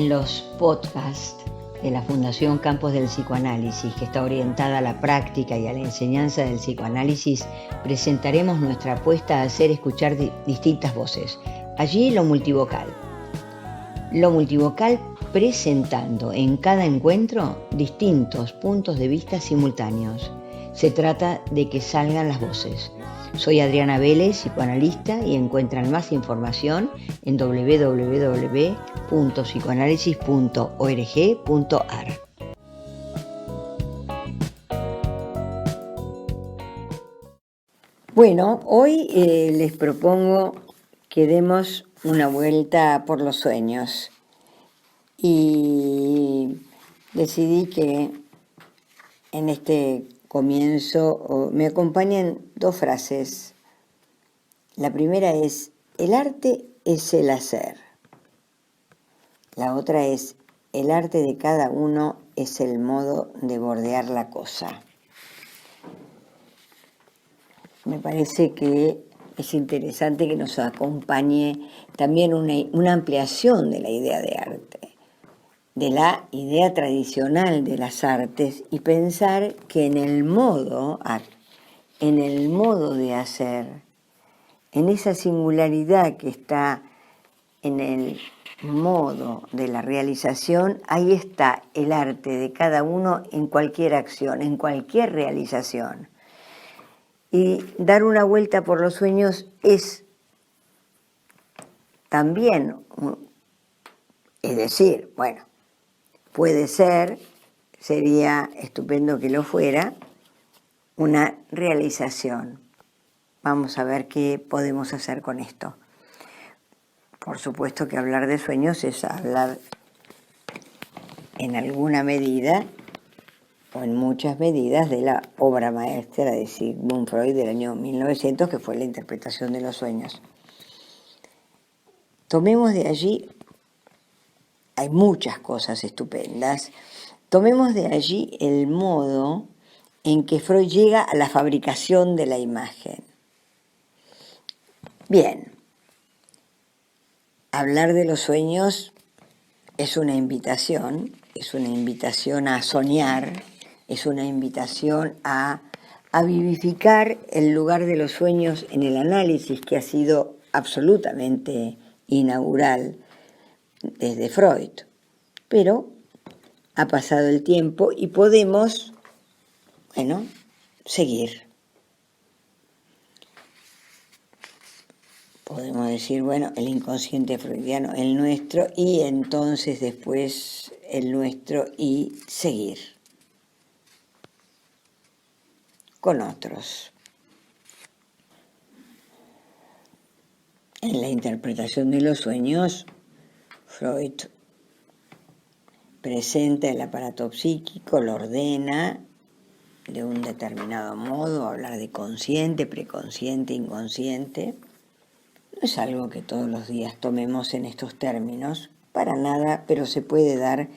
En los podcasts de la Fundación Campos del Psicoanálisis, que está orientada a la práctica y a la enseñanza del psicoanálisis, presentaremos nuestra apuesta a hacer escuchar distintas voces. Allí lo multivocal. Lo multivocal presentando en cada encuentro distintos puntos de vista simultáneos. Se trata de que salgan las voces. Soy Adriana Vélez, psicoanalista, y encuentran más información en www.psicoanálisis.org.ar. Bueno, hoy les propongo que demos una vuelta por los sueños y decidí que en este comienzo me acompañan dos frases. La primera es: el arte es el hacer. La otra es: el arte de cada uno es el modo de bordear la cosa. Me parece que es interesante que nos acompañe también una ampliación de la idea de arte, de la idea tradicional de las artes, y pensar que en el modo de hacer, en esa singularidad que está en el modo de la realización, ahí está el arte de cada uno en cualquier acción, en cualquier realización. Y dar una vuelta por los sueños es también, es decir, bueno, puede ser, sería estupendo que lo fuera, una realización. Vamos a ver qué podemos hacer con esto. Por supuesto que hablar de sueños es hablar en alguna medida o en muchas medidas de la obra maestra de Sigmund Freud del año 1900, que fue la interpretación de los sueños. Tomemos de allí, hay muchas cosas estupendas, tomemos de allí el modo en que Freud llega a la fabricación de la imagen. Bien, hablar de los sueños es una invitación a soñar, es una invitación a vivificar el lugar de los sueños en el análisis, que ha sido absolutamente inaugural desde Freud. Pero ha pasado el tiempo y podemos, seguir. Podemos decir, el inconsciente freudiano, el nuestro, y entonces después el nuestro, y seguir con otros. En la interpretación de los sueños, Freud presenta el aparato psíquico, lo ordena de un determinado modo, hablar de consciente, preconsciente, inconsciente. No es algo que todos los días tomemos en estos términos, para nada, pero se puede dar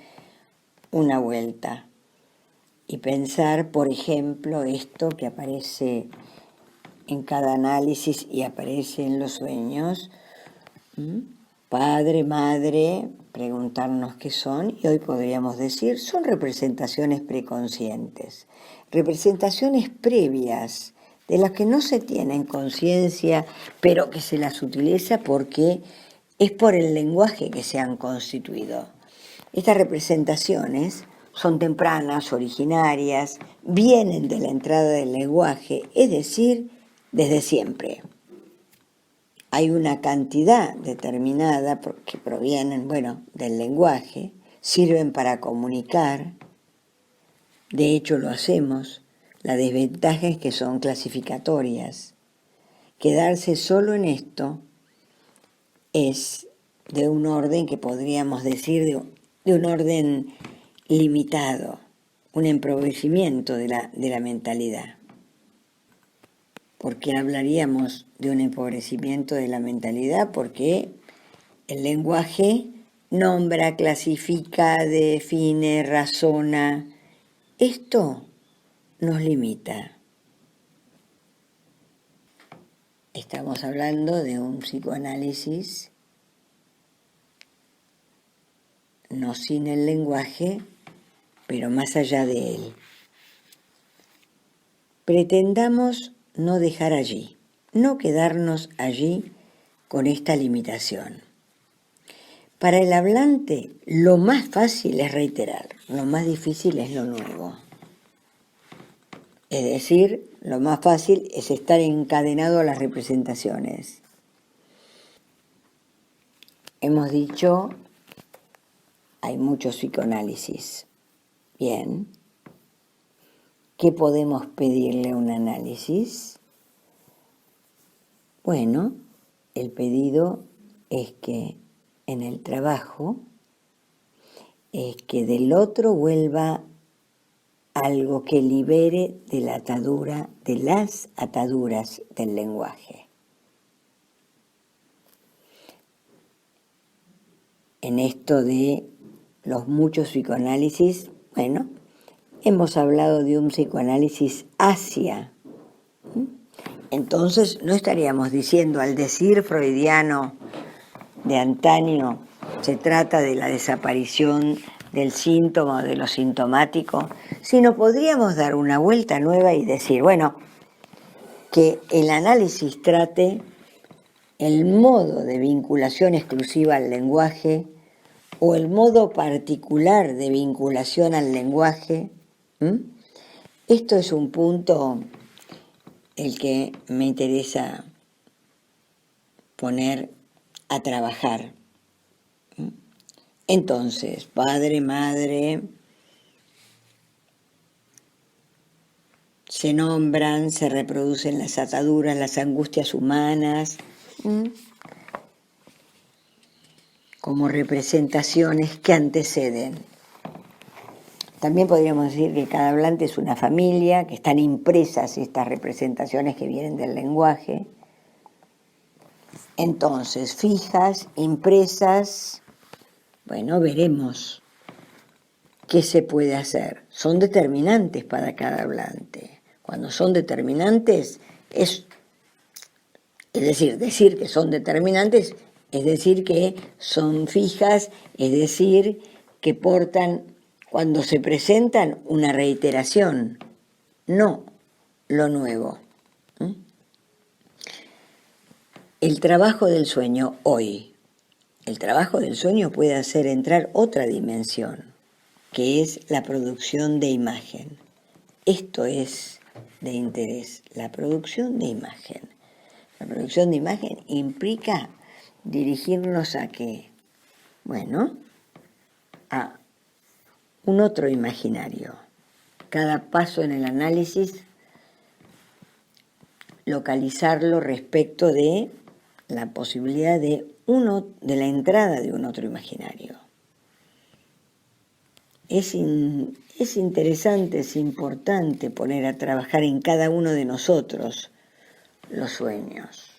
una vuelta y pensar, por ejemplo, esto que aparece en cada análisis y aparece en los sueños: padre, madre, preguntarnos qué son, y hoy podríamos decir, son representaciones preconscientes, representaciones previas, de las que no se tienen conciencia, pero que se las utiliza porque es por el lenguaje que se han constituido. Estas representaciones son tempranas, originarias, vienen de la entrada del lenguaje, es decir, desde siempre. Hay una cantidad determinada que provienen, del lenguaje, sirven para comunicar, de hecho lo hacemos. La desventaja es que son clasificatorias. Quedarse solo en esto es de un orden que podríamos decir de un orden limitado, un empobrecimiento de la mentalidad. ¿Por qué hablaríamos de un empobrecimiento de la mentalidad? Porque el lenguaje nombra, clasifica, define, razona. Esto nos limita. Estamos hablando de un psicoanálisis no sin el lenguaje, pero más allá de él. Pretendamos no dejar allí, no quedarnos allí con esta limitación. Para el hablante, lo más fácil es reiterar, lo más difícil es lo nuevo. Es decir, lo más fácil es estar encadenado a las representaciones. Hemos dicho, hay mucho psicoanálisis. Bien. ¿Qué podemos pedirle a un análisis? Bueno, el pedido es que en el trabajo es que del otro vuelva algo que libere de la atadura, de las ataduras del lenguaje. En esto de los muchos psicoanálisis, bueno, hemos hablado de un psicoanálisis hacia. Entonces no estaríamos diciendo al decir freudiano de antaño se trata de la desaparición del síntoma o de lo sintomático, sino podríamos dar una vuelta nueva y decir, bueno, que el análisis trate el modo de vinculación exclusiva al lenguaje o el modo particular de vinculación al lenguaje. Esto es un punto el que me interesa poner a trabajar. Entonces, padre, madre, se nombran, se reproducen las ataduras, las angustias humanas, como representaciones que anteceden. También podríamos decir que cada hablante es una familia, que están impresas estas representaciones que vienen del lenguaje. Entonces, fijas, impresas, bueno, veremos qué se puede hacer. Son determinantes para cada hablante. Cuando son determinantes, es decir que son determinantes, es decir que son fijas, es decir que portan, cuando se presentan, una reiteración, no lo nuevo. El trabajo del sueño hoy. El trabajo del sueño puede hacer entrar otra dimensión, que es la producción de imagen. Esto es de interés, la producción de imagen. La producción de imagen implica dirigirnos a qué? Bueno, a un otro imaginario. Cada paso en el análisis, localizarlo respecto de la posibilidad de la entrada de un otro imaginario. Es interesante, es importante poner a trabajar en cada uno de nosotros los sueños,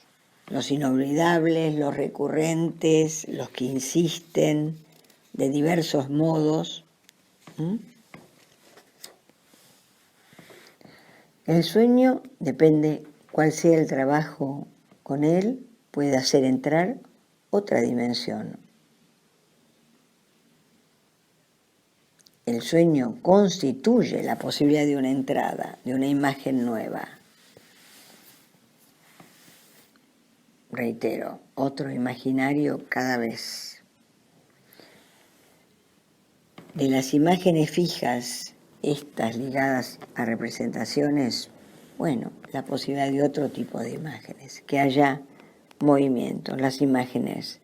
los inolvidables, los recurrentes, los que insisten de diversos modos. El sueño, depende cuál sea el trabajo con él, puede hacer entrar otra dimensión. El sueño constituye la posibilidad de una entrada, de una imagen nueva. Reitero, otro imaginario cada vez. De las imágenes fijas, estas ligadas a representaciones, bueno, la posibilidad de otro tipo de imágenes, que haya movimientos, las imágenes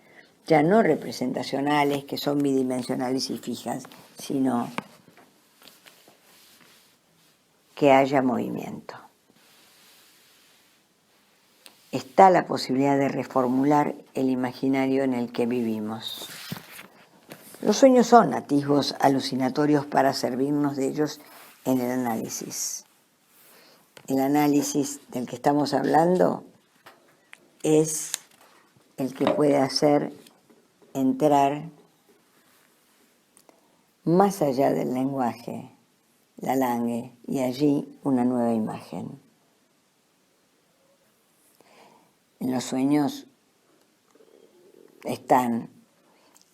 ya no representacionales, que son bidimensionales y fijas, sino que haya movimiento. Está la posibilidad de reformular el imaginario en el que vivimos. Los sueños son atisbos alucinatorios para servirnos de ellos en el análisis. El análisis del que estamos hablando es el que puede hacer entrar más allá del lenguaje, la langue, y allí una nueva imagen. En los sueños están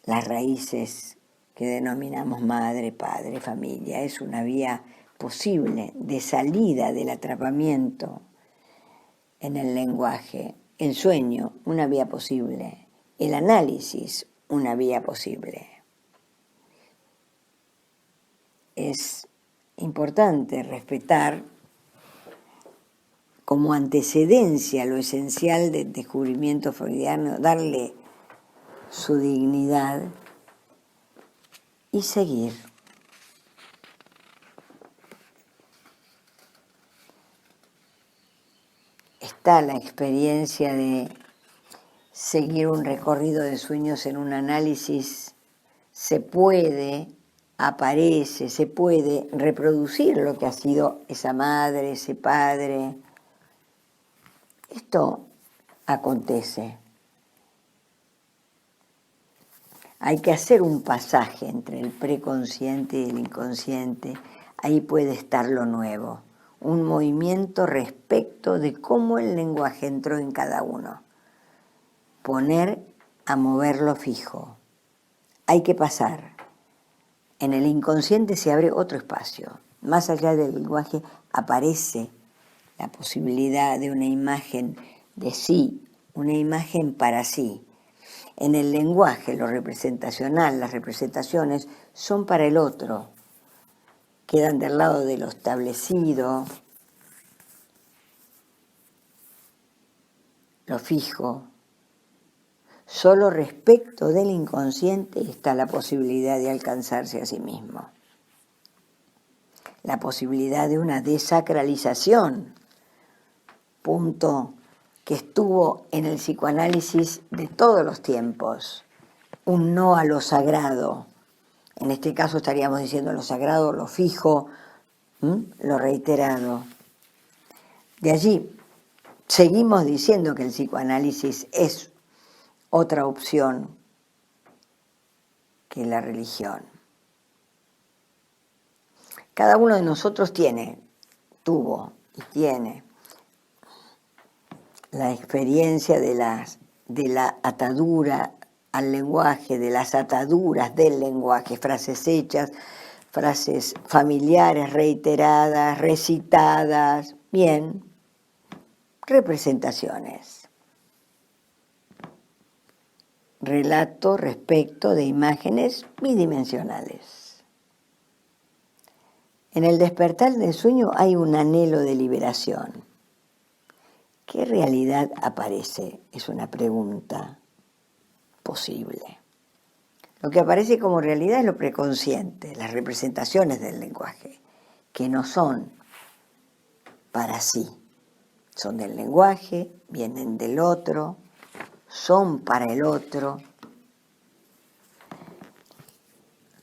las raíces que denominamos madre, padre, familia. Es una vía posible de salida del atrapamiento en el lenguaje. El sueño, una vía posible. El análisis, una vía posible. Es importante respetar como antecedencia lo esencial del descubrimiento freudiano, darle su dignidad y seguir. Está la experiencia de seguir un recorrido de sueños en un análisis, se puede, aparece, se puede reproducir lo que ha sido esa madre, ese padre. Esto acontece. Hay que hacer un pasaje entre el preconsciente y el inconsciente. Ahí puede estar lo nuevo. Un movimiento respecto de cómo el lenguaje entró en cada uno. Poner a moverlo fijo. Hay que pasar. En el inconsciente se abre otro espacio. Más allá del lenguaje aparece la posibilidad de una imagen de sí, una imagen para sí. En el lenguaje, lo representacional, las representaciones son para el otro. Quedan del lado de lo establecido, lo fijo. Solo respecto del inconsciente está la posibilidad de alcanzarse a sí mismo. La posibilidad de una desacralización, punto que estuvo en el psicoanálisis de todos los tiempos, un no a lo sagrado. En este caso estaríamos diciendo lo sagrado, lo fijo, lo reiterado. De allí seguimos diciendo que el psicoanálisis es otra opción que la religión. Cada uno de nosotros tuvo y tiene la experiencia de la atadura al lenguaje, de las ataduras del lenguaje, frases hechas, frases familiares reiteradas, recitadas, bien, representaciones. Relato respecto de imágenes bidimensionales. En el despertar del sueño hay un anhelo de liberación. ¿Qué realidad aparece? Es una pregunta posible. Lo que aparece como realidad es lo preconsciente, las representaciones del lenguaje, que no son para sí. Son del lenguaje, vienen del otro, son para el otro.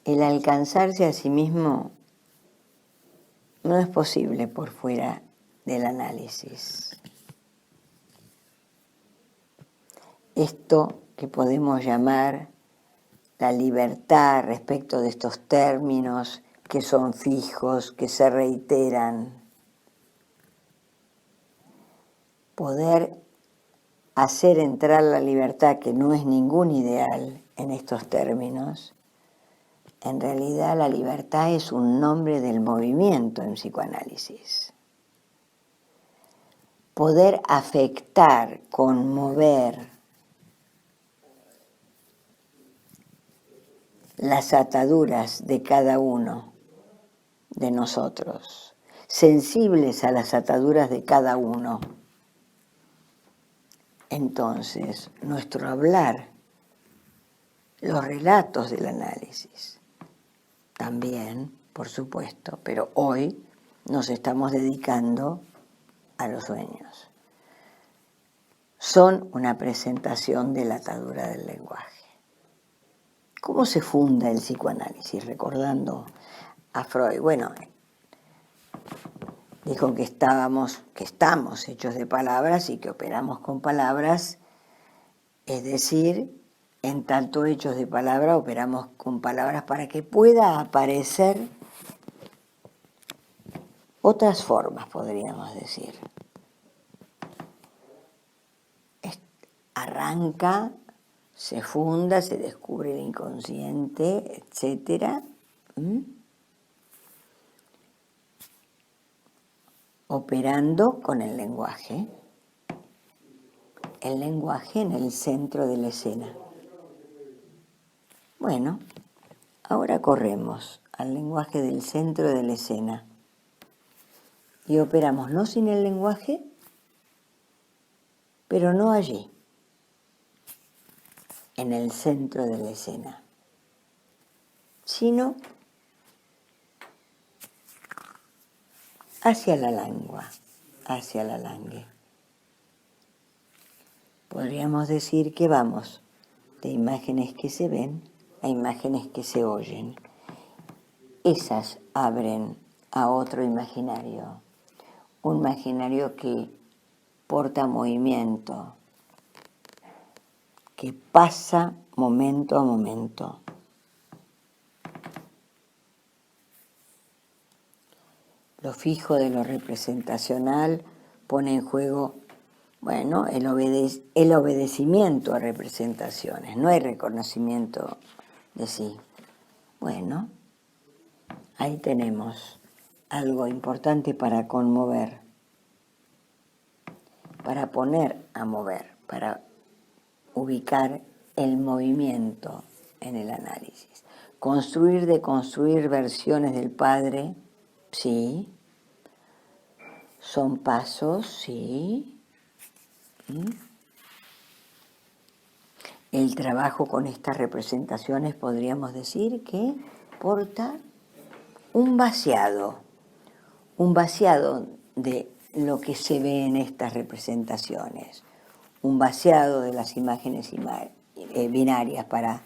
El alcanzarse a sí mismo no es posible por fuera del análisis. Esto que podemos llamar la libertad respecto de estos términos que son fijos, que se reiteran. Poder hacer entrar la libertad, que no es ningún ideal en estos términos. En realidad la libertad es un nombre del movimiento en psicoanálisis. Poder afectar, conmover las ataduras de cada uno de nosotros, sensibles a las ataduras de cada uno. Entonces, nuestro hablar, los relatos del análisis, también, por supuesto, pero hoy nos estamos dedicando a los sueños. Son una presentación de la atadura del lenguaje. ¿Cómo se funda el psicoanálisis? Recordando a Freud. Bueno, dijo que estamos hechos de palabras y que operamos con palabras, es decir, en tanto hechos de palabra operamos con palabras para que pueda aparecer otras formas, podríamos decir. Arranca se funda, se descubre el inconsciente, etc. Operando con el lenguaje en el centro de la escena. Bueno, ahora corremos al lenguaje del centro de la escena y operamos no sin el lenguaje, pero no allí, en el centro de la escena, sino hacia la lengua, hacia la langue. Podríamos decir que vamos de imágenes que se ven a imágenes que se oyen. Esas abren a otro imaginario, un imaginario que porta movimiento, que pasa momento a momento. Lo fijo de lo representacional pone en juego, bueno, el obedecimiento a representaciones, no hay reconocimiento de sí. Bueno, ahí tenemos algo importante para conmover, para poner a mover, para ubicar el movimiento en el análisis. Construir, deconstruir versiones del padre, sí. Son pasos, sí. El trabajo con estas representaciones podríamos decir que porta un vaciado de lo que se ve en estas representaciones, un vaciado de las imágenes binarias para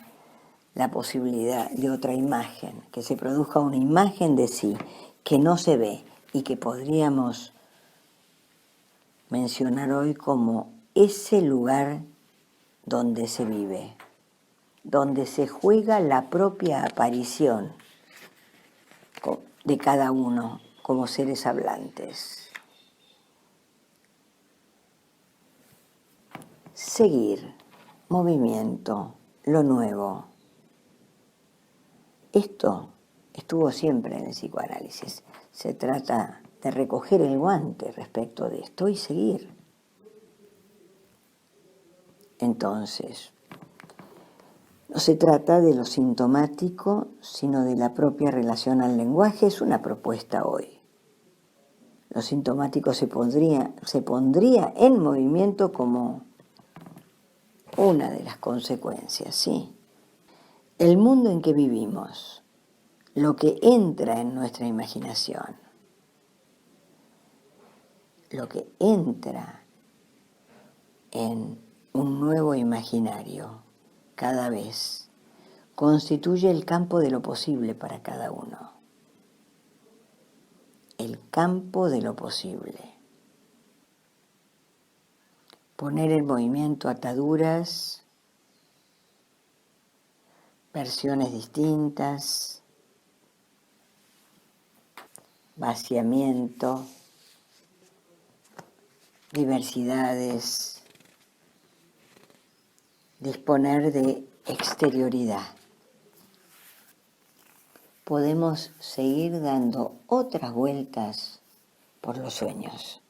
la posibilidad de otra imagen, que se produzca una imagen de sí que no se ve y que podríamos mencionar hoy como ese lugar donde se vive, donde se juega la propia aparición de cada uno como seres hablantes. Seguir, movimiento, lo nuevo. Esto estuvo siempre en el psicoanálisis. Se trata de recoger el guante respecto de esto y seguir. Entonces, no se trata de lo sintomático, sino de la propia relación al lenguaje. Es una propuesta hoy. Lo sintomático se pondría en movimiento como una de las consecuencias, ¿sí? El mundo en que vivimos, lo que entra en nuestra imaginación, lo que entra en un nuevo imaginario cada vez, constituye el campo de lo posible para cada uno. El campo de lo posible. Poner en movimiento ataduras, versiones distintas, vaciamiento, diversidades, disponer de exterioridad. Podemos seguir dando otras vueltas por los sueños.